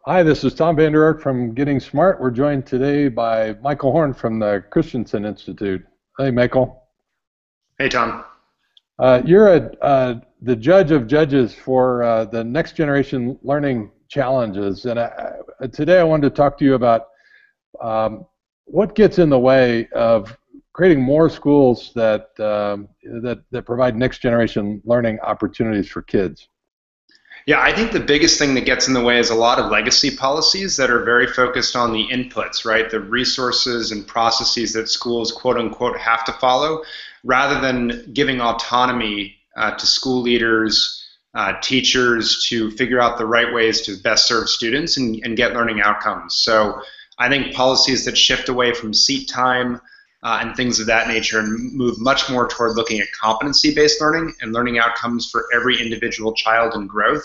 Hi, this is Tom Vander Ark from Getting Smart. We're joined today by Michael Horn from the Christensen Institute. Hey, Michael. Hey, Tom. You're the judge of judges for the Next Generation Learning Challenges, and today I wanted to talk to you about what gets in the way of creating more schools that provide next generation learning opportunities for kids. Yeah, I think the biggest thing that gets in the way is a lot of legacy policies that are very focused on the inputs, right? The resources and processes that schools, quote unquote, have to follow, rather than giving autonomy to school leaders, teachers to figure out the right ways to best serve students and get learning outcomes. So I think policies that shift away from seat time and things of that nature and move much more toward looking at competency-based learning and learning outcomes for every individual child and growth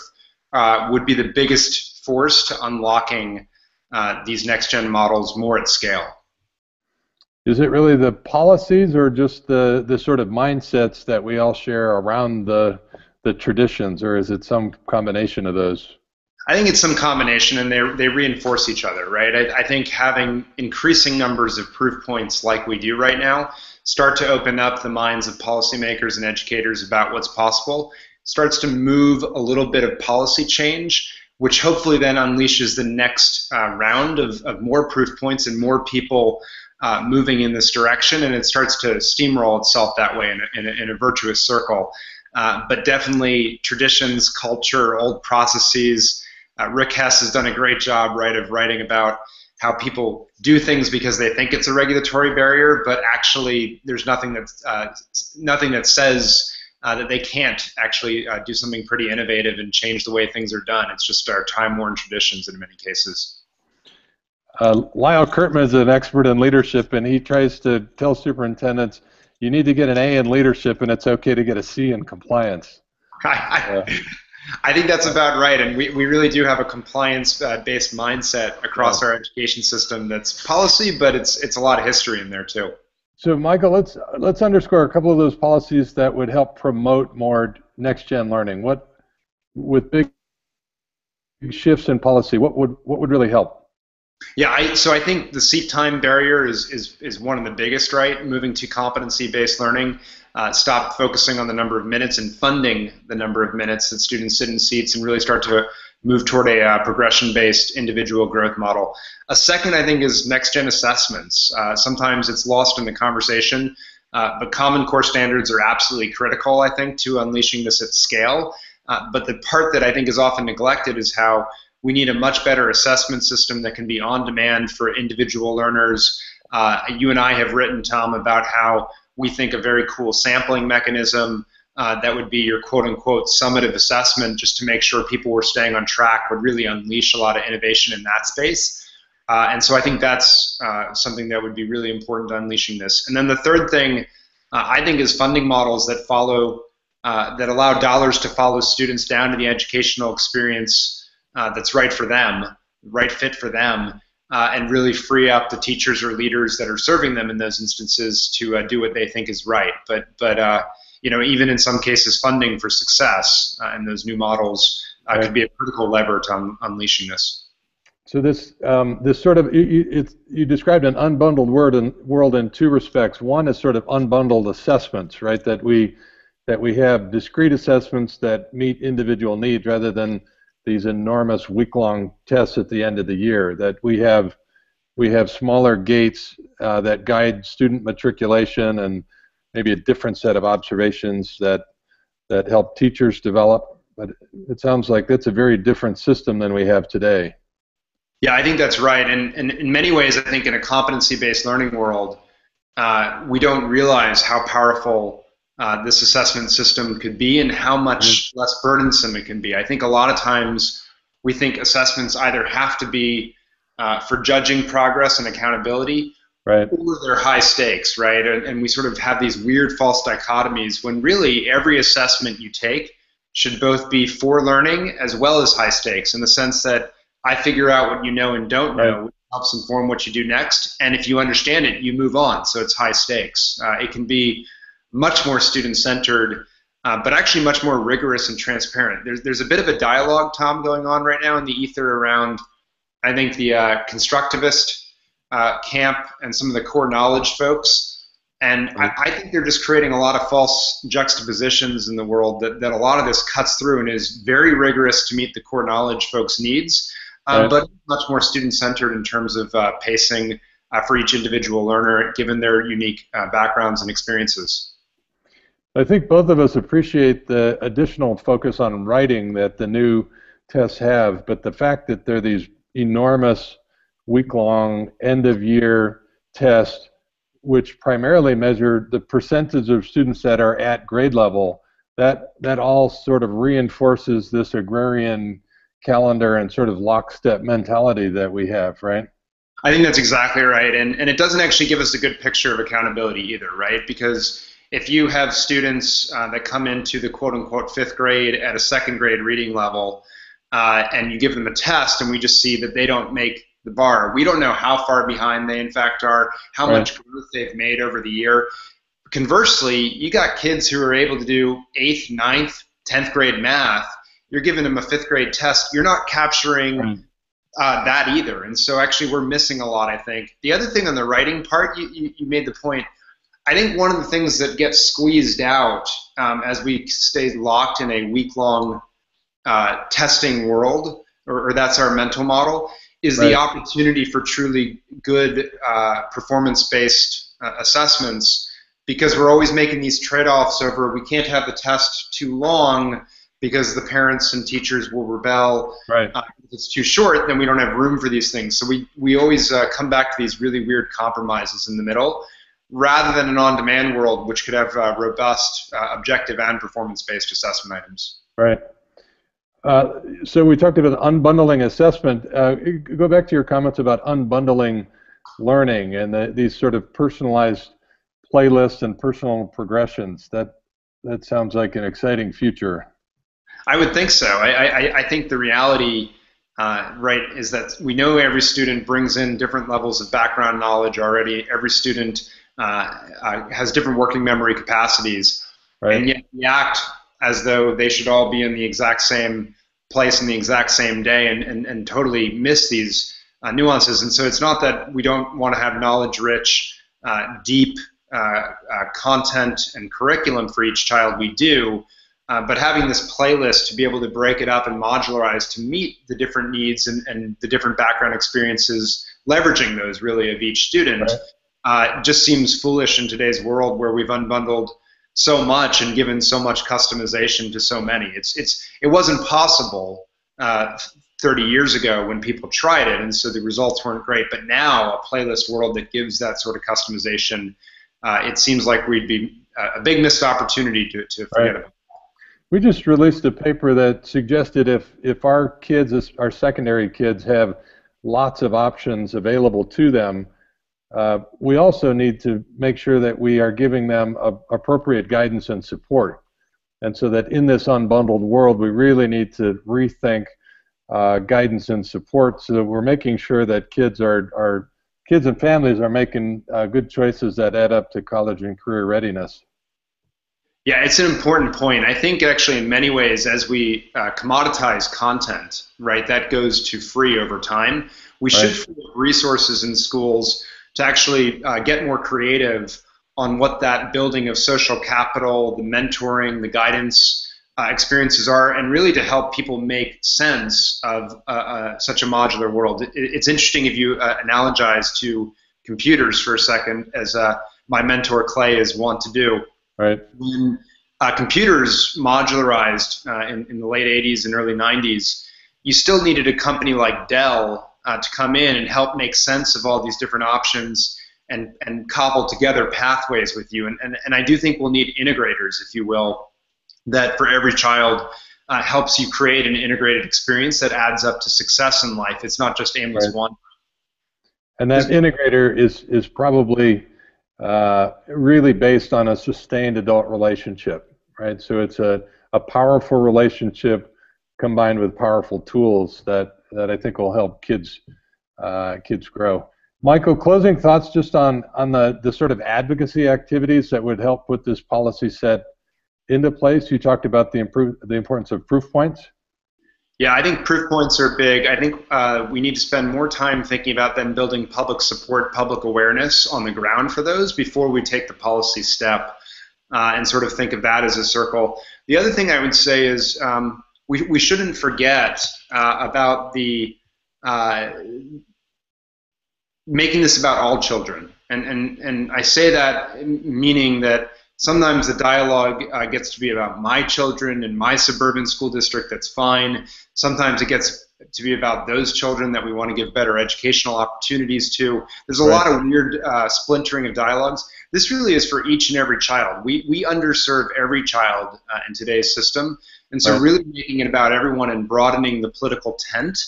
would be the biggest force to unlocking these next-gen models more at scale. Is it really the policies or just the sort of mindsets that we all share around the traditions, or is it some combination of those? I think it's some combination, and they reinforce each other, right? I think having increasing numbers of proof points like we do right now start to open up the minds of policymakers and educators about what's possible, starts to move a little bit of policy change, which hopefully then unleashes the next round of more proof points and more people moving in this direction, and it starts to steamroll itself that way in a virtuous circle. But definitely traditions, culture, old processes. Rick Hess has done a great job, right, of writing about how people do things because they think it's a regulatory barrier, but actually there's nothing that says that they can't actually do something pretty innovative and change the way things are done. It's just our time-worn traditions in many cases. Lyle Kurtman is an expert in leadership, and he tries to tell superintendents, you need to get an A in leadership, and it's okay to get a C in compliance. I think that's about right, and we really do have a compliance-based mindset across our education system that's policy, but it's a lot of history in there too. So, Michael, let's underscore a couple of those policies that would help promote more next-gen learning. With big shifts in policy, what would really help? Yeah, so I think the seat time barrier is one of the biggest, right? Moving to competency-based learning, stop focusing on the number of minutes and funding the number of minutes that students sit in seats and really start to move toward a progression-based individual growth model. A second, I think, is next-gen assessments. Sometimes it's lost in the conversation, but Common Core standards are absolutely critical, I think, to unleashing this at scale. But the part that I think is often neglected is how we need a much better assessment system that can be on demand for individual learners. You and I have written, Tom, about how we think a very cool sampling mechanism that would be your quote-unquote summative assessment, just to make sure people were staying on track, would really unleash a lot of innovation in that space. And so I think that's something that would be really important to unleashing this. And then the third thing I think is funding models that allow dollars to follow students down to the educational experience that's right for them, right fit for them, and really free up the teachers or leaders that are serving them in those instances to do what they think is right. But you know, even in some cases, funding for success in those new models could be a critical lever to unleashing this. So this sort of you described an unbundled world in two respects. One is sort of unbundled assessments, right? That we have discrete assessments that meet individual needs rather than these enormous week-long tests at the end of the year. That we have smaller gates that guide student matriculation and maybe a different set of observations that help teachers develop. But it sounds like that's a very different system than we have today. Yeah, I think that's right. And in many ways, I think in a competency-based learning world, we don't realize how powerful this assessment system could be and how much less burdensome it can be. I think a lot of times we think assessments either have to be for judging progress and accountability, right, or they're high stakes, right? And we sort of have these weird false dichotomies when really every assessment you take should both be for learning as well as high stakes, in the sense that I figure out what you know and don't know, which helps inform what you do next, and if you understand it, you move on, so it's high stakes. It can be much more student-centered, but actually much more rigorous and transparent. There's a bit of a dialogue, Tom, going on right now in the ether around I think the constructivist camp and some of the core knowledge folks. And I think they're just creating a lot of false juxtapositions in the world that a lot of this cuts through and is very rigorous to meet the core knowledge folks' needs, but much more student-centered in terms of pacing for each individual learner, given their unique backgrounds and experiences. I think both of us appreciate the additional focus on writing that the new tests have, but the fact that they're these enormous week-long end-of-year tests which primarily measure the percentage of students that are at grade level, that all sort of reinforces this agrarian calendar and sort of lockstep mentality that we have, right? I think that's exactly right, and it doesn't actually give us a good picture of accountability either, right? Because if you have students that come into the quote-unquote 5th grade at a 2nd grade reading level, and you give them a test and we just see that they don't make the bar. We don't know how far behind they in fact are, how much growth they've made over the year. Conversely, you got kids who are able to do 8th, 9th, 10th grade math. You're giving them a 5th grade test. You're not capturing that either. And so actually we're missing a lot, I think. The other thing on the writing part, you made the point. I think one of the things that gets squeezed out as we stay locked in a week-long testing world, or that's our mental model, is the opportunity for truly good performance-based assessments, because we're always making these trade-offs over we can't have the test too long because the parents and teachers will rebel. If it's too short, then we don't have room for these things. So we always come back to these really weird compromises in the middle, rather than an on-demand world which could have robust objective and performance-based assessment items. So we talked about unbundling assessment. Go back to your comments about unbundling learning and these sort of personalized playlists and personal progressions. That sounds like an exciting future. I would think so. I think the reality, is that we know every student brings in different levels of background knowledge already. Every student has different working memory capacities, and yet we act as though they should all be in the exact same place in the exact same day and totally miss these nuances. And so it's not that we don't want to have knowledge-rich, deep content and curriculum for each child. We do, but having this playlist to be able to break it up and modularize to meet the different needs and the different background experiences, leveraging those really of each student, just seems foolish in today's world where we've unbundled so much and given so much customization to so many. It wasn't possible 30 years ago when people tried it, and so the results weren't great. But now, a playlist world that gives that sort of customization, it seems like we'd be a big missed opportunity to forget about. We just released a paper that suggested if our kids, our secondary kids, have lots of options available to them, we also need to make sure that we are giving them appropriate guidance and support. And so that in this unbundled world, we really need to rethink guidance and support so that we're making sure that kids and families are making good choices that add up to college and career readiness. Yeah, it's an important point. I think actually in many ways, as we commoditize content, that goes to free over time. We should free up resources in schools to actually get more creative on what that building of social capital, the mentoring, the guidance experiences are, and really to help people make sense of such a modular world. It's interesting if you analogize to computers for a second, as my mentor Clay is wont to do. When computers modularized in the late 80s and early 90s, you still needed a company like Dell to come in and help make sense of all these different options and cobble together pathways with you. And I do think we'll need integrators, if you will, that for every child helps you create an integrated experience that adds up to success in life. It's not just aimless one. And that integrator is probably really based on a sustained adult relationship, So it's a powerful relationship combined with powerful tools that I think will help kids grow. Michael, closing thoughts just on the sort of advocacy activities that would help put this policy set into place. You talked about the importance of proof points. Yeah, I think proof points are big. I think we need to spend more time thinking about then building public support, public awareness on the ground for those before we take the policy step, and sort of think of that as a circle. The other thing I would say is we shouldn't forget about the making this about all children. And I say that meaning that sometimes the dialogue gets to be about my children in my suburban school district, that's fine. Sometimes it gets to be about those children that we want to give better educational opportunities to. There's a lot of weird splintering of dialogues. This really is for each and every child. We underserve every child in today's system. And so really making it about everyone and broadening the political tent,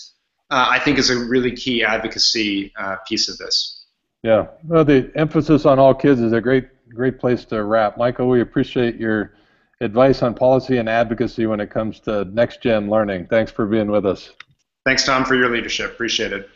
I think is a really key advocacy piece of this. Yeah, well, the emphasis on all kids is a great place to wrap. Michael, we appreciate your advice on policy and advocacy when it comes to next-gen learning. Thanks for being with us. Thanks, Tom, for your leadership. Appreciate it.